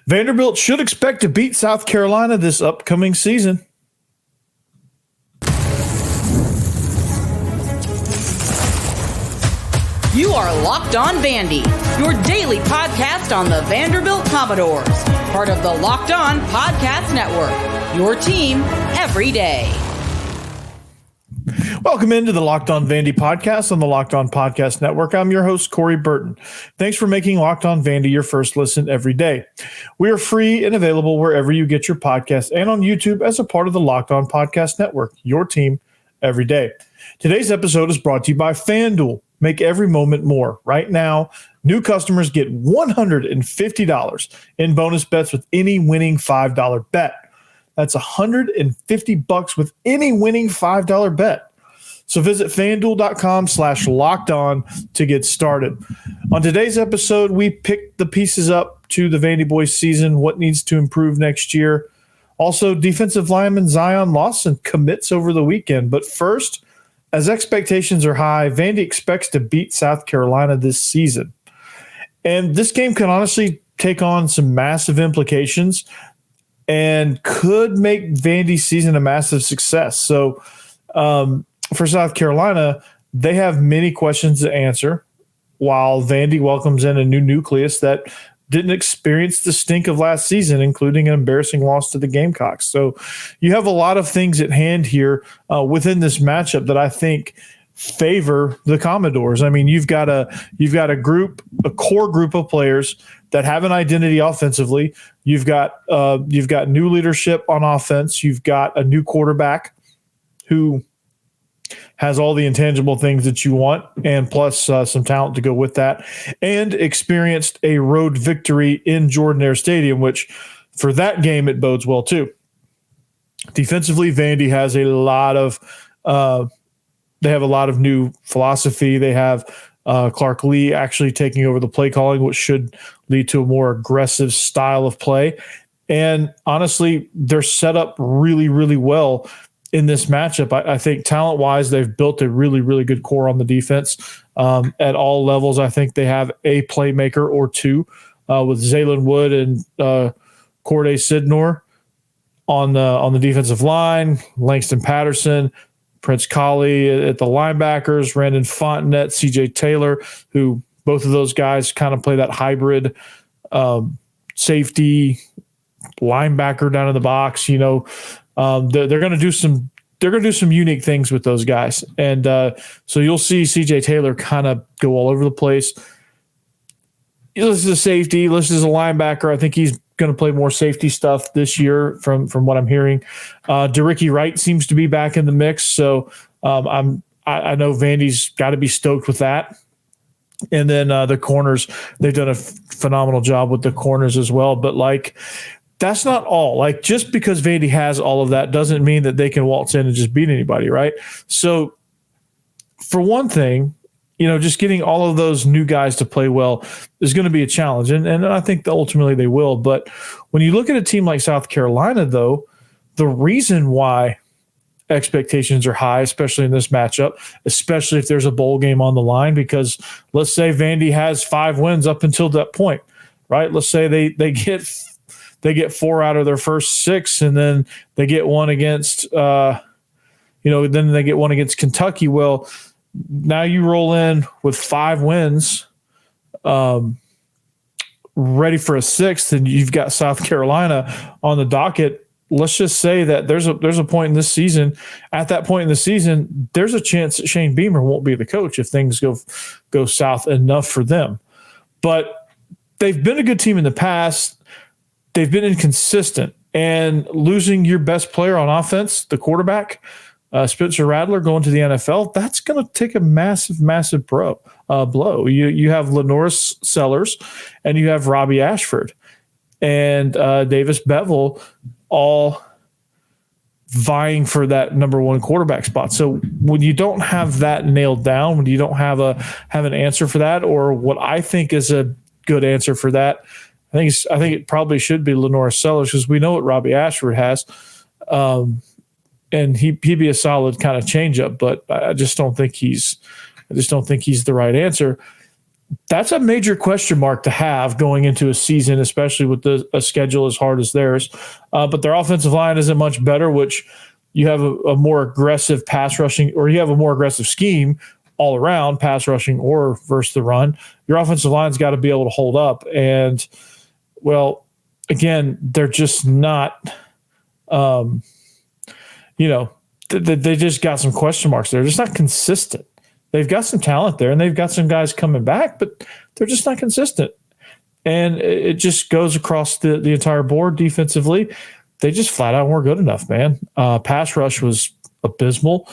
Vanderbilt should expect to beat South Carolina this upcoming season. You are Locked On Vandy, your daily podcast on the Vanderbilt Commodores. Part of the Locked On Podcast Network, your team every day. Welcome into the Locked On Vandy podcast on the Locked On Podcast Network. I'm your host, Corey Burton. Thanks for making Locked On Vandy your first listen every day. We are free and available wherever you get your podcasts and on YouTube as a part of the Locked On Podcast Network, your team every day. Today's episode is brought to you by FanDuel. Make every moment more. Right now, new customers get $150 in bonus bets with any winning $5 bet. That's $150 with any winning $5 bet. So visit FanDuel.com/lockedon to get started. On today's episode, we picked the pieces up to the Vandyboys season, what needs to improve next year. Also, defensive lineman Zion Lawson commits over the weekend. But first, as expectations are high, Vandy expects to beat South Carolina this season. And this game can honestly take on some massive implications and could make Vandy's season a massive success. So for South Carolina, they have many questions to answer while Vandy welcomes in a new nucleus that didn't experience the stink of last season, including an embarrassing loss to the Gamecocks. So you have a lot of things at hand here within this matchup that I think favor the Commodores. I mean, you've got a core group of players that have an identity offensively. You've got new leadership on offense. You've got a new quarterback who has all the intangible things that you want, and plus some talent to go with that, and experienced a road victory in Jordan-Hare Stadium, which for that game, it bodes well too. Defensively, Vandy has a lot of new philosophy. They have Clark Lee actually taking over the play calling, which should lead to a more aggressive style of play. And honestly, they're set up really, really well in this matchup. I think talent-wise, they've built a really, really good core on the defense at all levels. I think they have a playmaker or two with Zaylin Wood and Corday Sidnor on the defensive line, Langston Patterson, Prince Colley at the linebackers, Brandon Fontenette, CJ Taylor, who both of those guys kind of play that hybrid safety linebacker down in the box. You know, they're going to do some unique things with those guys, and so you'll see CJ Taylor kind of go all over the place. He listed as a safety, listed as a linebacker. I think he's going to play more safety stuff this year, from what I'm hearing. DeRicky Wright seems to be back in the mix, so I know Vandy's got to be stoked with that. And then the corners, they've done a phenomenal job with the corners as well. But that's not all. Just because Vandy has all of that doesn't mean that they can waltz in and just beat anybody, right? So for one thing, just getting all of those new guys to play well is going to be a challenge. And I think that ultimately they will. But when you look at a team like South Carolina, though, the reason why expectations are high, especially in this matchup, especially if there's a bowl game on the line, because let's say Vandy has 5 wins up until that point, right? Let's say they get 4 out of their first 6, and then they get one against, then they get one against Kentucky. Well, now you roll in with 5 wins, ready for a 6th, and you've got South Carolina on the docket. Let's just say that there's a point in this season. At that point in the season, there's a chance that Shane Beamer won't be the coach if things go south enough for them. But they've been a good team in the past. They've been inconsistent, and losing your best player on offense, the quarterback, Spencer Rattler, going to the NFL, that's going to take a massive, massive blow. You have Lenoris Sellers, and you have Robbie Ashford, and Davis Bevel, all vying for that number one quarterback spot. So when you don't have that nailed down, when you don't have an answer for that, or what I think is a good answer for that, I think it probably should be Lenoris Sellers, because we know what Robbie Ashford has. And he'd be a solid kind of changeup, but I just don't think he's the right answer. that's a major question mark to have going into a season, especially with a schedule as hard as theirs. But their offensive line isn't much better, which you have a more aggressive pass rushing, or you have a more aggressive scheme all around, pass rushing or versus the run. Your offensive line's got to be able to hold up. And, well, again, they're just not, they just got some question marks. They're just not consistent. They've got some talent there, and they've got some guys coming back, but they're just not consistent. And it just goes across the entire board defensively. They just flat out weren't good enough, man. Pass rush was abysmal.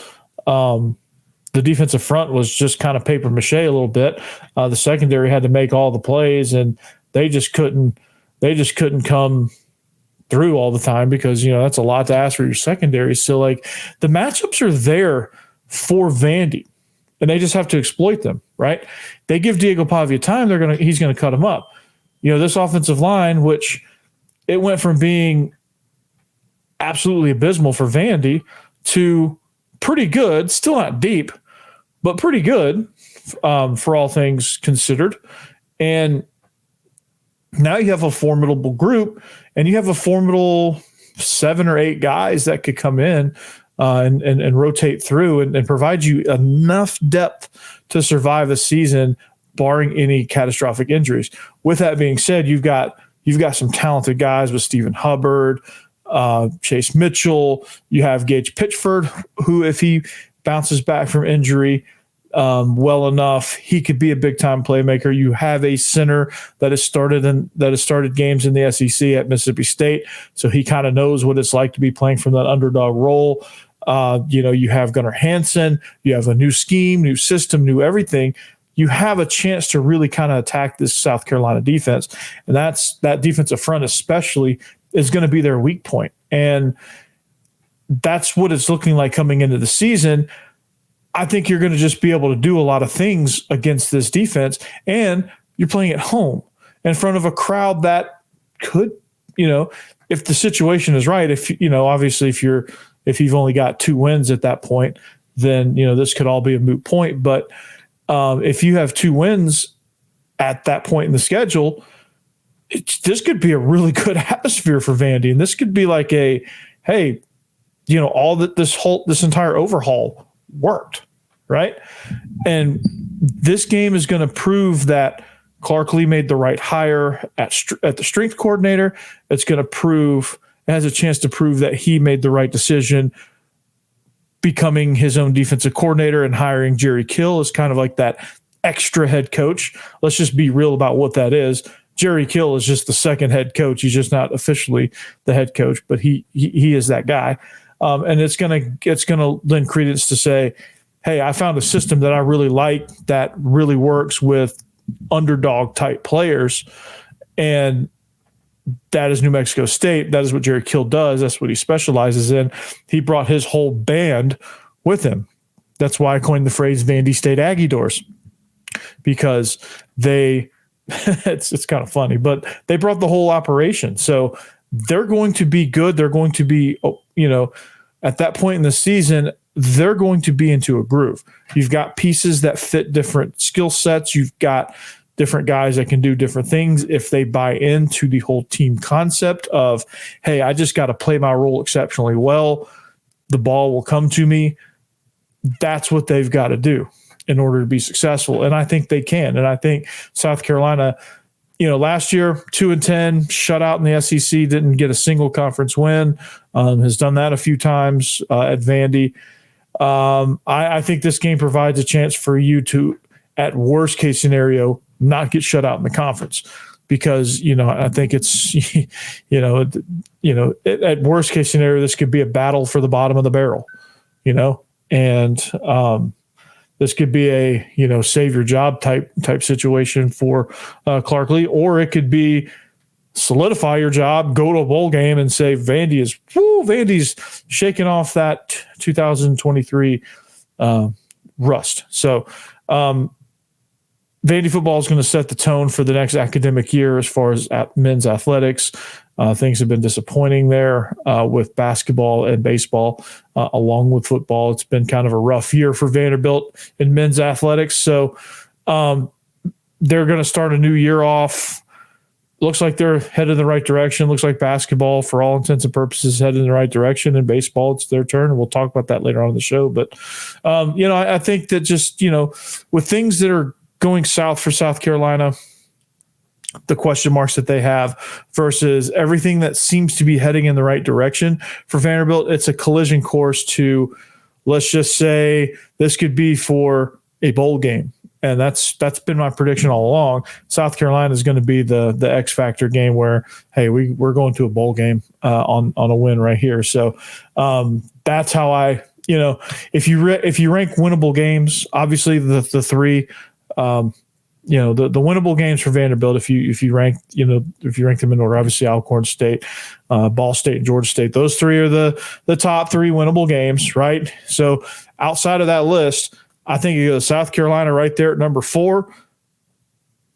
The defensive front was just kind of paper mache a little bit. The secondary had to make all the plays, and they just couldn't come through all the time because, that's a lot to ask for your secondary. So, like, the matchups are there for Vandy, and they just have to exploit them, right? They give Diego Pavia time, he's going to cut him up. This offensive line, which it went from being absolutely abysmal for Vandy to pretty good, still not deep, but pretty good for all things considered. And now you have a formidable group, and you have a formidable 7 or 8 guys that could come in and rotate through and provide you enough depth to survive a season, barring any catastrophic injuries. With that being said, you've got some talented guys with Stephen Hubbard, Chase Mitchell. You have Gage Pitchford, who, if he bounces back from injury well enough, he could be a big time playmaker. You have a center that has started games in the SEC at Mississippi State, so he kind of knows what it's like to be playing from that underdog role. You have Gunnar Hansen. You have a new scheme, new system, new everything. You have a chance to really kind of attack this South Carolina defense, and that defensive front especially is going to be their weak point. And that's what it's looking like coming into the season. I think you're going to just be able to do a lot of things against this defense, and you're playing at home in front of a crowd that could, if the situation is right, obviously if you've only got 2 wins at that point, then, this could all be a moot point. But if you have 2 wins at that point in the schedule, this could be a really good atmosphere for Vandy. And this could be like hey, all that this entire overhaul worked, right? And this game is going to prove that Clark Lee made the right hire at the strength coordinator. It has a chance to prove that he made the right decision becoming his own defensive coordinator and hiring Jerry Kill as kind of like that extra head coach. Let's just be real about what that is. Jerry Kill is just the second head coach. He's just not officially the head coach, but he is that guy. And it's gonna lend credence to say, hey, I found a system that I really like that really works with underdog type players, and that is New Mexico State. That is what Jerry Kill does. That's what he specializes in. He brought his whole band with him. That's why I coined the phrase Vandy State Aggie Doors, because it's kind of funny, but they brought the whole operation. So they're going to be good. They're going to be, at that point in the season, they're going to be into a groove. You've got pieces that fit different skill sets. You've got different guys that can do different things. If they buy into the whole team concept of, hey, I just got to play my role exceptionally well, the ball will come to me. That's what they've got to do in order to be successful. And I think they can. And I think South Carolina, last year, 2-10, shut out in the SEC, didn't get a single conference win, has done that a few times at Vandy. I think this game provides a chance for you to, at worst case scenario, not get shut out in the conference, because, I think it's, at worst case scenario, this could be a battle for the bottom of the barrel, and this could be a, save your job type situation for Clark Lee, or it could be solidify your job, go to a bowl game and say Vandy's shaking off that 2023 rust. So Vandy football is going to set the tone for the next academic year as far as men's athletics. Things have been disappointing there with basketball and baseball, along with football. It's been kind of a rough year for Vanderbilt in men's athletics. So they're going to start a new year off. Looks like they're headed in the right direction. Looks like basketball, for all intents and purposes, headed in the right direction. And baseball, it's their turn. And we'll talk about that later on in the show. But, I think that just, with things that are going south for South Carolina, the question marks that they have versus everything that seems to be heading in the right direction for Vanderbilt, it's a collision course to, let's just say, this could be for a bowl game. And that's been my prediction all along. South Carolina is going to be the X factor game where, hey, we're going to a bowl game on a win right here. So that's how I, if you rank winnable games, obviously the three, the winnable games for Vanderbilt, if you rank them in order, obviously Alcorn State, Ball State, and Georgia State, those three are the top three winnable games, right? So outside of that list, I think you go South Carolina right there at number 4.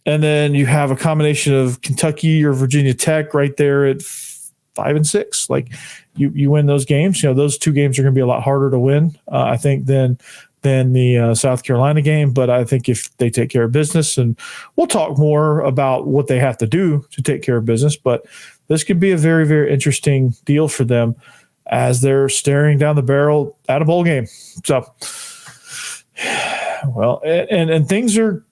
And then you have a combination of Kentucky or Virginia Tech right there at 5 and 6. Like you win those games. Those two games are going to be a lot harder to win, I think, than the South Carolina game. But I think if they take care of business, and we'll talk more about what they have to do to take care of business, but this could be a very, very interesting deal for them as they're staring down the barrel at a bowl game. So, well, and things are,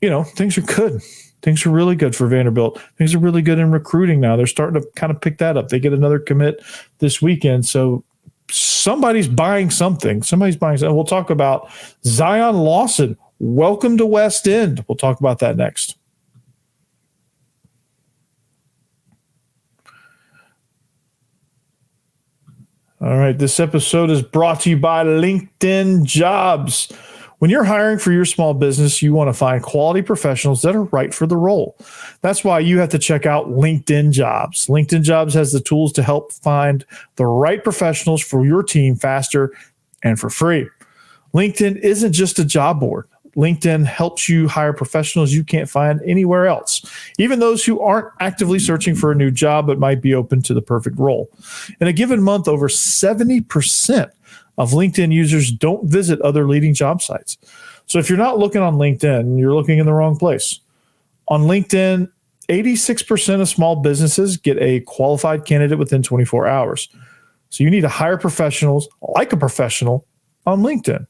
things are good. Things are really good for Vanderbilt. Things are really good in recruiting now. They're starting to kind of pick that up. They get another commit this weekend. So somebody's buying something. Somebody's buying something. We'll talk about Zion Lawson. Welcome to West End. We'll talk about that next. All right, this episode is brought to you by LinkedIn Jobs. When you're hiring for your small business, you want to find quality professionals that are right for the role. That's why you have to check out LinkedIn Jobs. LinkedIn Jobs has the tools to help find the right professionals for your team faster and for free. LinkedIn isn't just a job board. LinkedIn helps you hire professionals you can't find anywhere else, even those who aren't actively searching for a new job but might be open to the perfect role. In a given month, over 70% of LinkedIn users don't visit other leading job sites. So if you're not looking on LinkedIn, you're looking in the wrong place. On LinkedIn, 86% of small businesses get a qualified candidate within 24 hours. So you need to hire professionals like a professional on LinkedIn.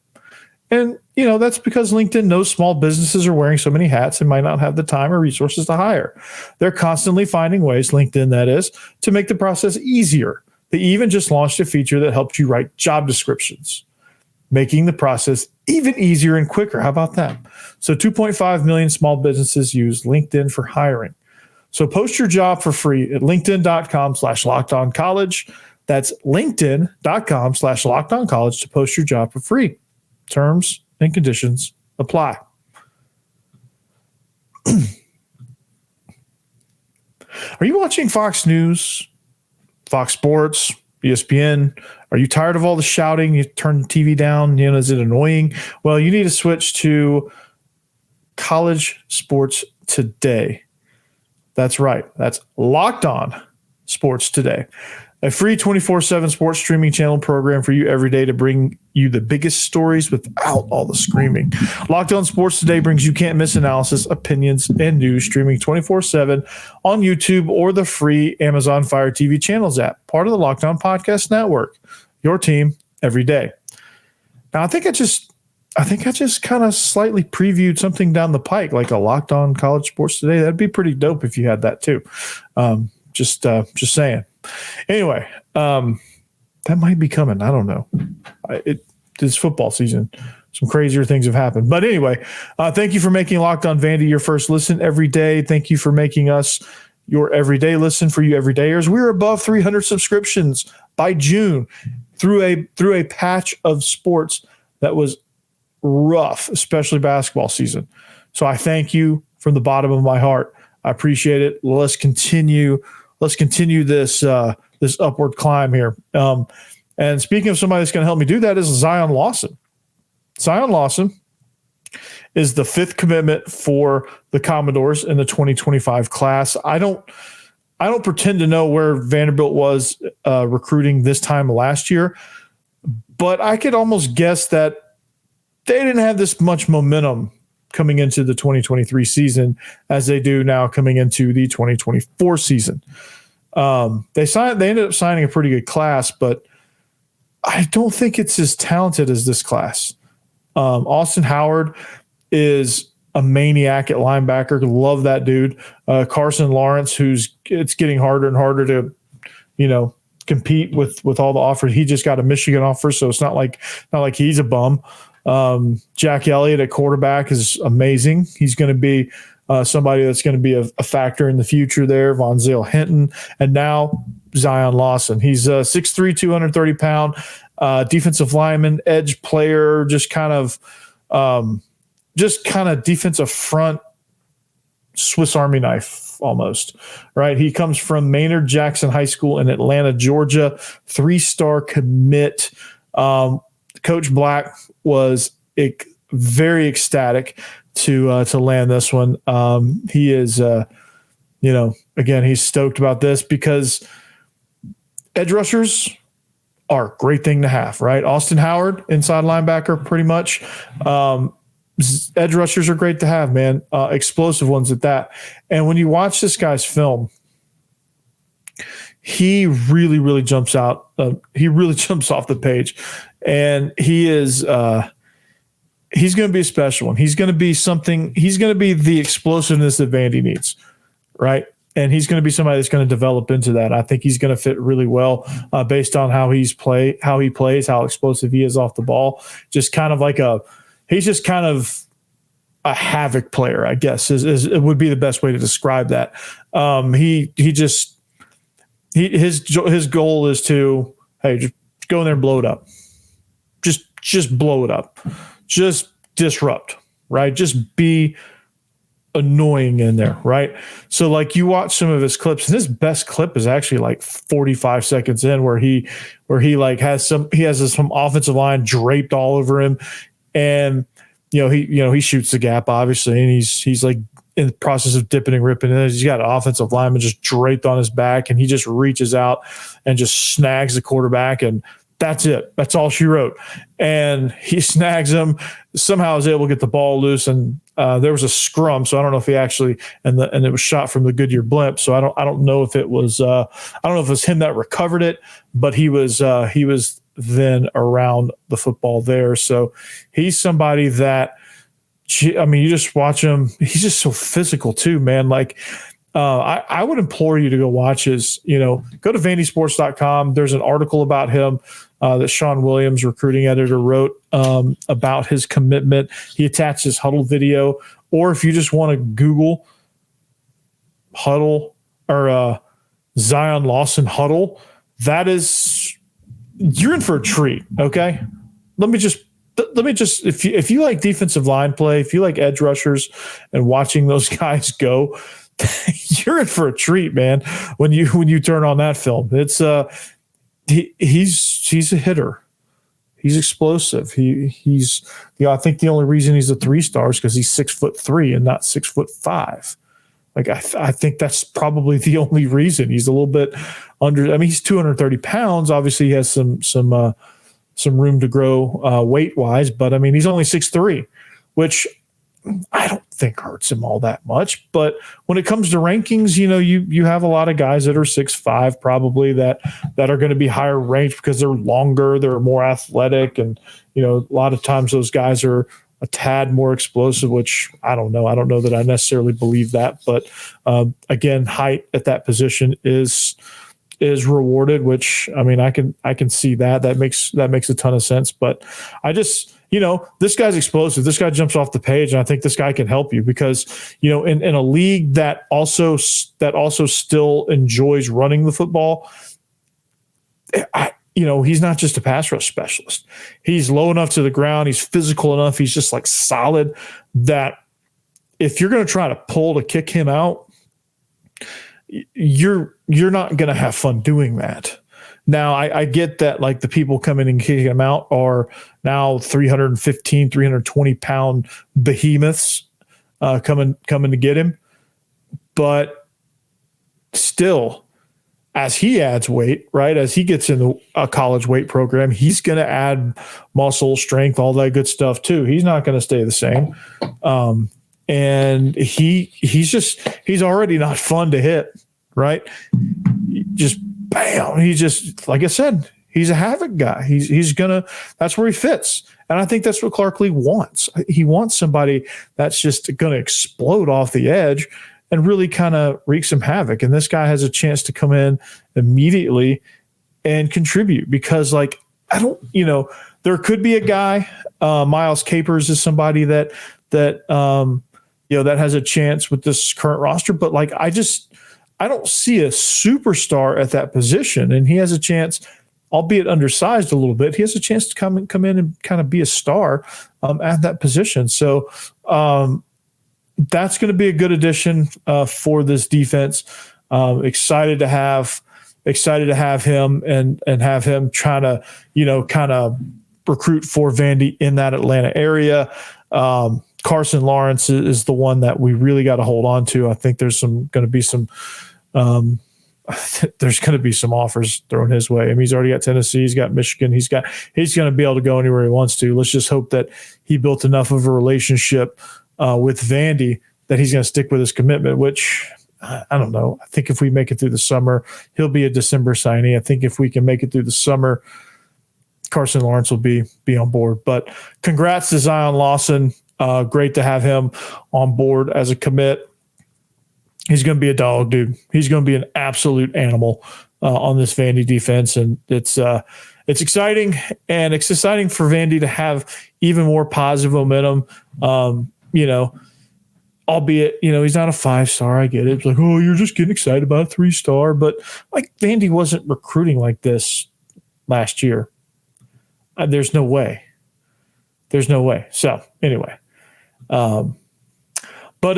And, that's because LinkedIn knows small businesses are wearing so many hats and might not have the time or resources to hire. They're constantly finding ways, LinkedIn that is, to make the process easier. They even just launched a feature that helps you write job descriptions, making the process even easier and quicker. How about that? So 2.5 million small businesses use LinkedIn for hiring. So post your job for free at linkedin.com/lockedoncollege. That's linkedin.com/lockedoncollege to post your job for free. Terms and conditions apply. Are you watching Fox News, Fox Sports, ESPN? Are you tired of all the shouting? You turn the TV down. Is it annoying? Well, you need to switch to College Sports Today. That's right. That's Locked On Sports Today. A free 24/7 sports streaming channel program for you every day to bring you the biggest stories without all the screaming. Locked On Sports Today brings you can't-miss analysis, opinions, and news streaming 24/7 on YouTube or the free Amazon Fire TV Channels app, part of the Locked On Podcast Network. Your team every day. Now, I think I just kind of slightly previewed something down the pike, like a Locked On College Sports Today. That'd be pretty dope if you had that too. Just saying. Anyway, that might be coming. I don't know. It's football season. Some crazier things have happened. But anyway, thank you for making Locked On Vandy your first listen every day. Thank you for making us your everyday listen for you everydayers. We're above 300 subscriptions by June through a patch of sports that was rough, especially basketball season. So I thank you from the bottom of my heart. I appreciate it. Let's continue this upward climb here. And speaking of somebody that's going to help me do that is Zion Lawson. Zion Lawson is the 5th commitment for the Commodores in the 2025 class. I don't pretend to know where Vanderbilt was recruiting this time last year, but I could almost guess that they didn't have this much momentum coming into the 2023 season as they do now coming into the 2024 season. They ended up signing a pretty good class, but I don't think it's as talented as this class. Austin Howard is a maniac at linebacker. Love that dude. Carson Lawrence, it's getting harder and harder to, compete with all the offers. He just got a Michigan offer, so it's not like he's a bum. Jack Elliott at quarterback is amazing. He's going to be somebody that's going to be a factor in the future there. Von Zale Hinton, and now Zion Lawson. He's 6'3", 230 pound defensive lineman, edge player, just kind of defensive front Swiss Army knife almost, right? He comes from Maynard Jackson High School in Atlanta, Georgia, 3-star commit. Coach Black was very ecstatic to land this one. He is, again, he's stoked about this because edge rushers are a great thing to have, right? Austin Howard, inside linebacker, pretty much. Edge rushers are great to have, man. Explosive ones at that. And when you watch this guy's film, he really, really jumps out. He really jumps off the page. And he is he's going to be a special one. He's going to be something. He's going to be the explosiveness that Vandy needs, right? And he's going to be somebody that's going to develop into that. I think he's going to fit really well based on how he plays, how explosive he is off the ball. Just kind of like he's just kind of a havoc player, I guess, is it would be the best way to describe that. His goal is to, hey, just go in there and blow it up. Just blow it up. Just disrupt, right? Just be annoying in there, right? So like you watch some of his clips, and his best clip is actually like 45 seconds in where he like has some offensive line draped all over him, and he shoots the gap obviously, and he's like in the process of dipping and ripping, and he's got an offensive lineman just draped on his back, and he just reaches out and just snags the quarterback, and that's it. That's all she wrote. And he snags him, somehow is able to get the ball loose, and there was a scrum, so I don't know if he actually and it was shot from the Goodyear blimp, so I don't know if it was him that recovered it, but he was then around the football there. So he's somebody that, you just watch him. He's just so physical too, man. Like I would implore you to go watch his, go to vandysports.com. There's an article about him that Sean Williams, recruiting editor, wrote about his commitment. He attached his huddle video, or if you just want to Google huddle or Zion Lawson huddle, you're in for a treat. Okay. Let me just, if you like defensive line play, if you like edge rushers and watching those guys go, you're in for a treat, man. When you turn on that film, it's he's a hitter. He's explosive. He's I think the only reason he's a 3-star is because he's 6'3" and not 6'5". Like I think that's probably the only reason. He's a little bit under. I mean, he's 230 pounds. Obviously, he has some room to grow weight wise, but I mean, he's only 6'3", which I don't think hurts him all that much. But when it comes to rankings, you have a lot of guys that are 6'5", probably that are going to be higher ranked because they're longer, they're more athletic, and a lot of times those guys are a tad more explosive, which I don't know. I don't know that I necessarily believe that, but again, height at that position is rewarded, which I mean, I can see that makes a ton of sense. But I just, this guy's explosive. This guy jumps off the page, and I think this guy can help you because, in a league that also still enjoys running the football, he's not just a pass rush specialist. He's low enough to the ground. He's physical enough. He's just like solid that if you're going to try to kick him out, you're not going to have fun doing that. Now, I get that, like, the people coming and kicking him out are now 315, 320-pound behemoths coming to get him. But still, as he adds weight, right, as he gets into a college weight program, he's going to add muscle, strength, all that good stuff too. He's not going to stay the same. And he's already not fun to hit, right? Just bam. He just, like I said, he's a havoc guy. That's where he fits. And I think that's what Clark Lee wants. He wants somebody that's just going to explode off the edge and really kind of wreak some havoc. And this guy has a chance to come in immediately and contribute because, like, there could be a guy, Miles Capers is somebody that has a chance with this current roster, but like, I don't see a superstar at that position, and he has a chance, albeit undersized a little bit. He has a chance to come in and kind of be a star at that position. So that's going to be a good addition for this defense. Excited to have him and have him trying to, kind of recruit for Vandy in that Atlanta area. Carson Lawrence is the one that we really got to hold on to. I think there's going to be some offers thrown his way. I mean, he's already got Tennessee, he's got Michigan, he's going to be able to go anywhere he wants to. Let's just hope that he built enough of a relationship with Vandy that he's going to stick with his commitment, which I don't know. I think if we make it through the summer, he'll be a December signee. I think if we can make it through the summer, Carson Lawrence will be on board. But congrats to Zion Lawson. Great to have him on board as a commit. He's going to be a dog, dude. He's going to be an absolute animal on this Vandy defense, and it's exciting, and it's exciting for Vandy to have even more positive momentum. Albeit, he's not a 5-star. I get it. It's like, oh, you're just getting excited about a 3-star, but like Vandy wasn't recruiting like this last year. There's no way. So anyway, but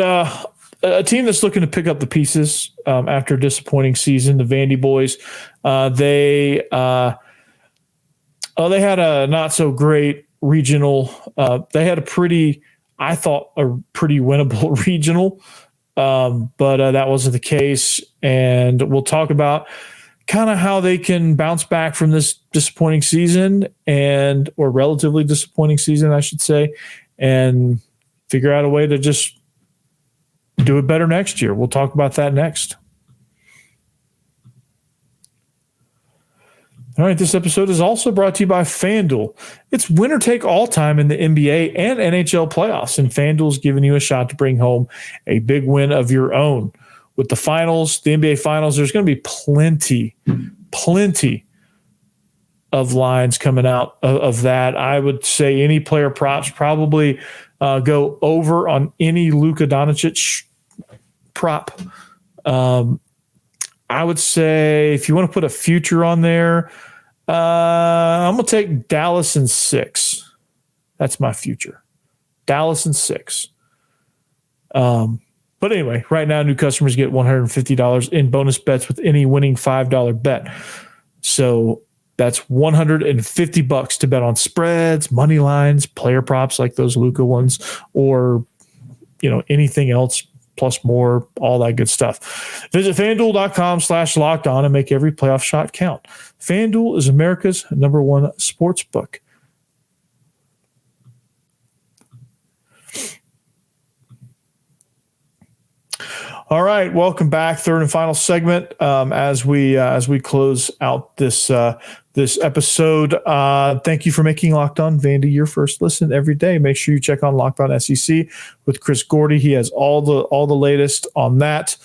a team that's looking to pick up the pieces after a disappointing season, the Vandyboys, they had a not so great regional. They had a pretty winnable regional, but that wasn't the case. And we'll talk about kind of how they can bounce back from this disappointing season or relatively disappointing season, I should say, and figure out a way to just do it better next year. We'll talk about that next. All right, this episode is also brought to you by FanDuel. It's winner take all time in the NBA and NHL playoffs, and FanDuel's giving you a shot to bring home a big win of your own. With the finals, the NBA finals, there's going to be plenty of lines coming out of that. I would say any player props probably go over on any Luka Doncic prop. I would say if you want to put a future on there, I'm going to take Dallas in 6. That's my future. Dallas in 6. But anyway, right now, new customers get $150 in bonus bets with any winning $5 bet. So that's $150 to bet on spreads, money lines, player props like those Luka ones, or anything else plus more, all that good stuff. Visit FanDuel.com/lockedon and make every playoff shot count. FanDuel is America's #1 sportsbook. All right, welcome back. Third and final segment as we close out this episode. Thank you for making Locked On Vandy your first listen every day. Make sure you check on Locked On SEC with Chris Gordy. He has all the latest on that,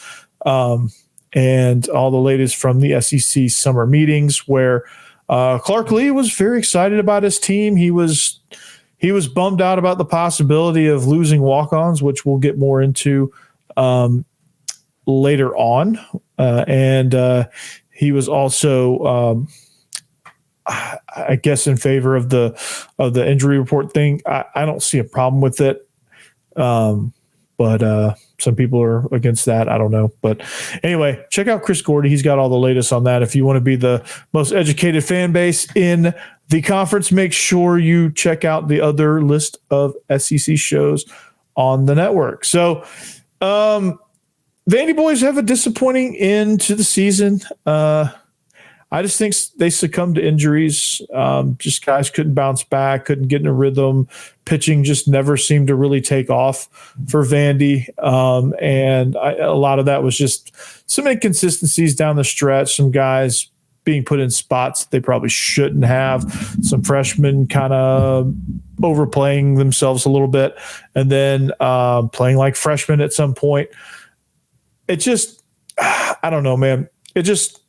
and all the latest from the SEC summer meetings, where Clark Lee was very excited about his team. He was bummed out about the possibility of losing walk-ons, which we'll get more into later on, and he was also, I guess, in favor of the injury report thing. I don't see a problem with it, but some people are against that. I don't know, but anyway, check out Chris Gordy. He's got all the latest on that. If you want to be the most educated fan base in the conference, make sure you check out the other list of SEC shows on the network. So, Vandyboys have a disappointing end to the season. I just think they succumbed to injuries. Just guys couldn't bounce back, couldn't get in a rhythm. Pitching just never seemed to really take off for Vandy. And a lot of that was just some inconsistencies down the stretch, some guys being put in spots they probably shouldn't have, some freshmen kind of overplaying themselves a little bit, and then playing like freshmen at some point. It just, I don't know, man. It just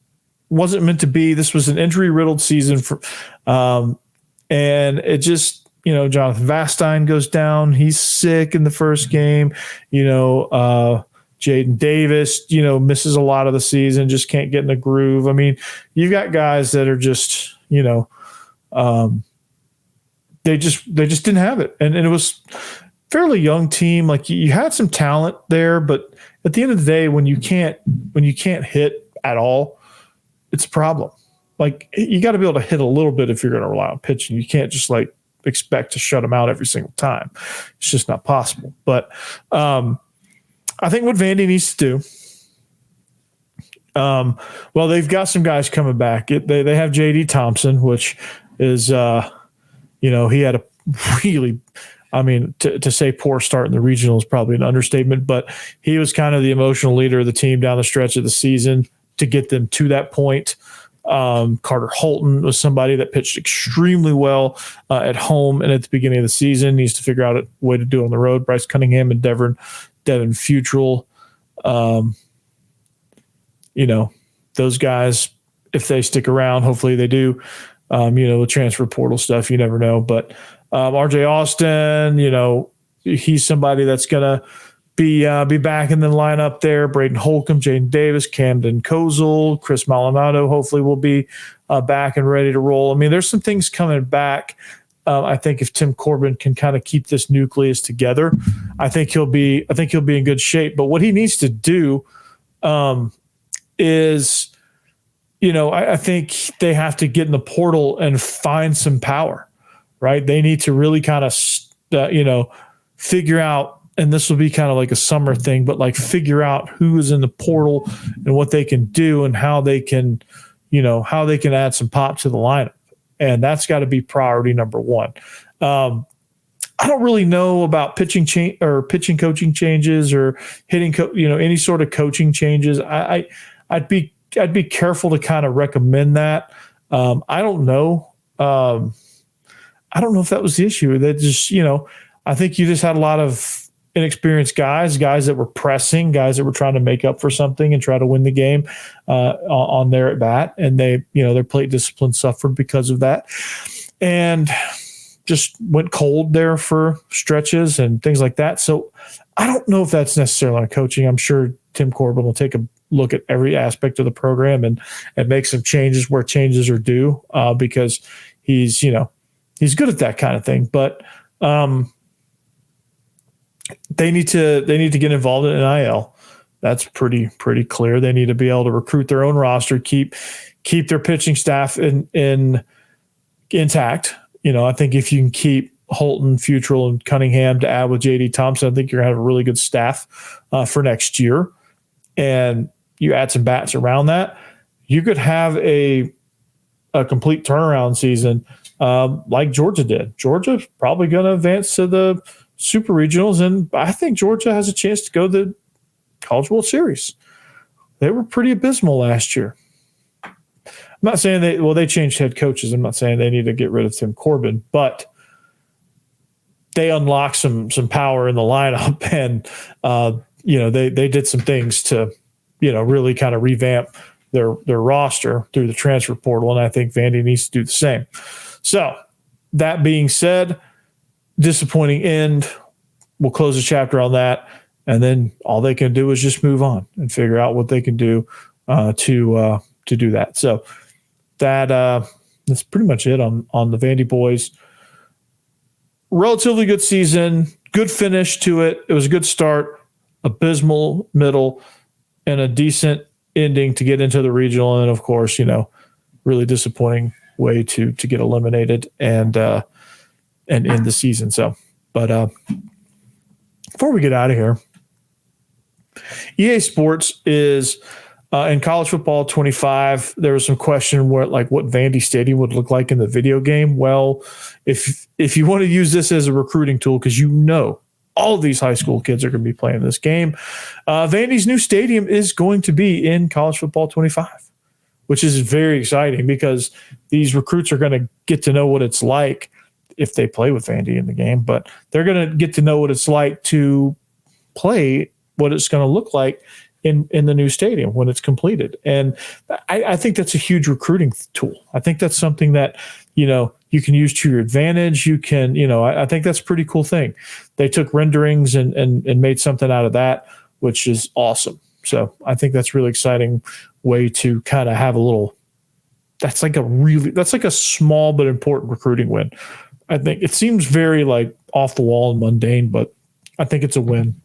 wasn't meant to be. This was an injury-riddled season for, and it just, Jonathan Vastine goes down. He's sick in the first game. Jaden Davis, misses a lot of the season, just can't get in the groove. I mean, you've got guys that are just, they just didn't have it. And it was fairly young team. Like you had some talent there, but at the end of the day, when you can't hit at all, it's a problem. Like you got to be able to hit a little bit if you're going to rely on pitching. You can't just like expect to shut them out every single time. It's just not possible. But I think what Vandy needs to do, well, they've got some guys coming back. They have J.D. Thompson, which is, he had a really, to say poor start in the regional is probably an understatement, but he was kind of the emotional leader of the team down the stretch of the season to get them to that point. Carter Holton was somebody that pitched extremely well at home and at the beginning of the season. Needs to figure out a way to do it on the road. Bryce Cunningham and Devin Futrell, those guys, if they stick around, hopefully they do. The transfer portal stuff, you never know. But RJ Austin, he's somebody that's gonna be back in the lineup there. Braden Holcomb, Jaden Davis, Camden Kozel, Chris Maldonado hopefully will be back and ready to roll. I mean, there's some things coming back. I think if Tim Corbin can kind of keep this nucleus together, I think he'll be in good shape. But what he needs to do is, I think they have to get in the portal and find some power, right? They need to really kind of, figure out, and this will be kind of like a summer thing, but like figure out who is in the portal and what they can do and how they can add some pop to the lineup. And that's got to be priority number one. I don't really know about pitching coaching changes or hitting, any sort of coaching changes. I'd be careful to kind of recommend that. I don't know. I don't know if that was the issue. That just, I think you just had a lot of inexperienced guys that were pressing, guys that were trying to make up for something and try to win the game on their at bat, and they, their plate discipline suffered because of that, and just went cold there for stretches and things like that. So I don't know if that's necessarily on coaching. I'm sure Tim Corbin will take a look at every aspect of the program and make some changes where changes are due because he's good at that kind of thing. But they need to get involved in NIL. That's pretty clear. They need to be able to recruit their own roster, keep their pitching staff intact. I think if you can keep Holton, Futrell, and Cunningham to add with J.D. Thompson, I think you're going to have a really good staff for next year. And you add some bats around that, you could have a complete turnaround season like Georgia did. Georgia's probably going to advance to the Super Regionals, and I think Georgia has a chance to go to the College World Series. They were pretty abysmal last year. I'm not saying they changed head coaches. I'm not saying they need to get rid of Tim Corbin, but they unlocked some power in the lineup, and they did some things to really kind of revamp their roster through the transfer portal, and I think Vandy needs to do the same. So that being said, disappointing end. We'll close the chapter on that, and then all they can do is just move on and figure out what they can do to do that. So that's pretty much it on the Vandyboys. Relatively good season, good finish to it. It was a good start, abysmal middle, and a decent ending to get into the regional. And of course, really disappointing way to get eliminated and end the season. So, but before we get out of here, EA Sports is in college football 25. There was some question what Vandy Stadium would look like in the video game. Well, if you want to use this as a recruiting tool, because all of these high school kids are going to be playing this game, Vandy's new stadium is going to be in college football 25, which is very exciting because these recruits are going to get to know what it's like if they play with Vandy in the game, but they're going to get to know what it's like to play, what it's going to look like in the new stadium when it's completed. And I think that's a huge recruiting tool. I think that's something that, you can use to your advantage. You can, I think that's a pretty cool thing. They took renderings and made something out of that, which is awesome. So I think that's really exciting way to kind of have that's like a small but important recruiting win. I think it seems very off the wall and mundane, but I think it's a win.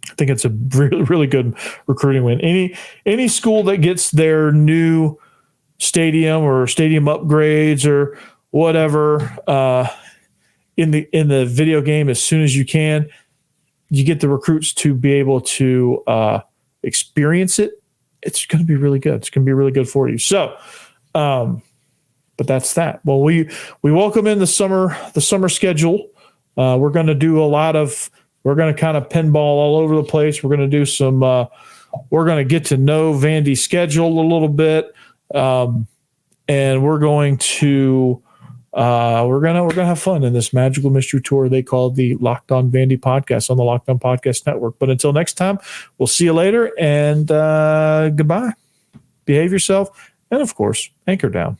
I think it's a really, really good recruiting win. Any school that gets their new stadium or stadium upgrades or whatever in the video game as soon as you can, you get the recruits to be able to experience it. It's going to be really good. It's going to be really good for you. So, but that's that. Well, we welcome in the summer schedule. We're going to do we're going to kind of pinball all over the place. We're going to do we're going to get to know Vandy's schedule a little bit. And we're going to have fun in this magical mystery tour they call the Locked On Vandy podcast on the Locked On Podcast Network. But until next time, we'll see you later, and goodbye. Behave yourself, and of course, anchor down.